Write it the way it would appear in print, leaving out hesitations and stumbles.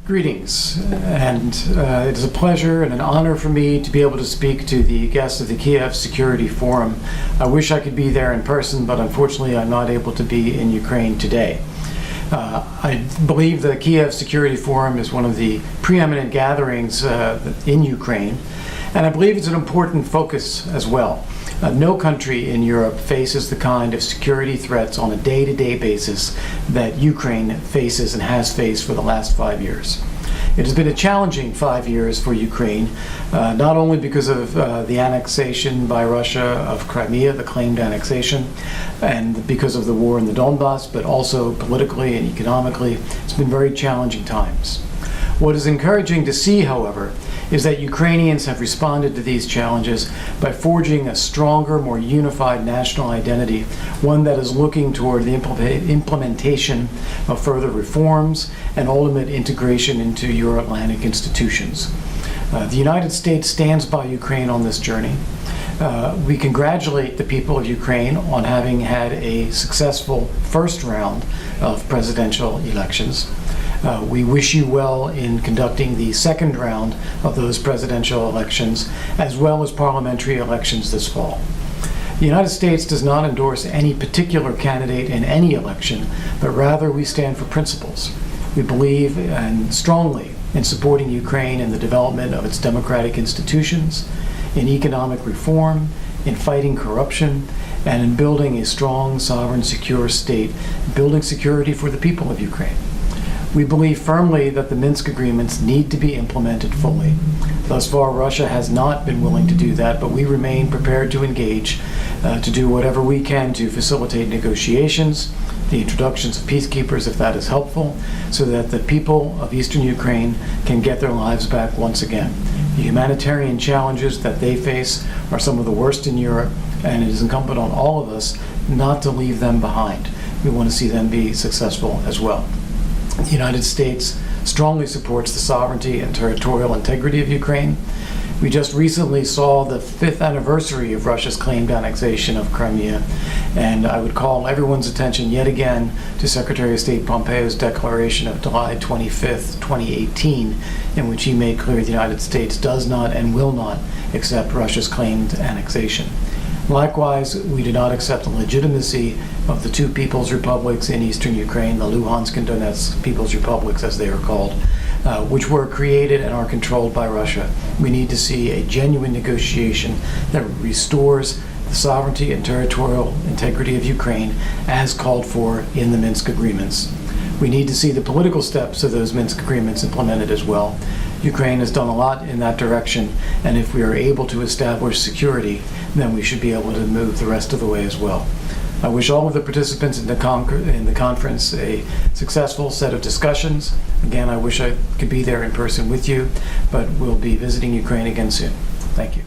Greetings, and it is a pleasure and an honor for me to be able to speak to the guests of the Kyiv Security Forum. I wish I could be there in person, but unfortunately I'm not able to be in Ukraine today. I believe the Kyiv Security Forum is one of the preeminent gatherings in Ukraine, and I believe it's an important focus as well. No country in Europe faces the kind of security threats on a day-to-day basis that Ukraine faces and has faced for the last 5 years. It has been a challenging 5 years for Ukraine, not only because of the annexation by Russia of Crimea, the claimed annexation, and because of the war in the Donbass, but also politically and economically. It's been very challenging times. What is encouraging to see, however, is that Ukrainians have responded to these challenges by forging a stronger, more unified national identity, one that is looking toward the implementation of further reforms and ultimate integration into Euro-Atlantic institutions. The United States stands by Ukraine on this journey. We congratulate the people of Ukraine on having had a successful first round of presidential elections. We wish you well in conducting the second round of those presidential elections, as well as parliamentary elections this fall. The United States does not endorse any particular candidate in any election, but rather we stand for principles. We believe and strongly in supporting Ukraine in the development of its democratic institutions, in economic reform, in fighting corruption, and in building a strong, sovereign, secure state, building security for the people of Ukraine. We believe firmly that the Minsk agreements need to be implemented fully. Thus far, Russia has not been willing to do that, but we remain prepared to engage, to do whatever we can to facilitate negotiations, the introductions of peacekeepers if that is helpful, so that the people of eastern Ukraine can get their lives back once again. The humanitarian challenges that they face are some of the worst in Europe, and it is incumbent on all of us not to leave them behind. We want to see them be successful as well. The United States strongly supports the sovereignty and territorial integrity of Ukraine. We just recently saw the 5th anniversary of Russia's claimed annexation of Crimea, and I would call everyone's attention yet again to Secretary of State Pompeo's declaration of July 25th, 2018, in which he made clear the United States does not and will not accept Russia's claimed annexation. Likewise, we do not accept the legitimacy of the two People's Republics in eastern Ukraine, the Luhansk and Donetsk People's Republics as they are called, which were created and are controlled by Russia. We need to see a genuine negotiation that restores the sovereignty and territorial integrity of Ukraine as called for in the Minsk agreements. We need to see the political steps of those Minsk agreements implemented as well. Ukraine has done a lot in that direction, and if we are able to establish security, then we should be able to move the rest of the way as well. I wish all of the participants in the conference a successful set of discussions. Again, I wish I could be there in person with you, but we'll be visiting Ukraine again soon. Thank you.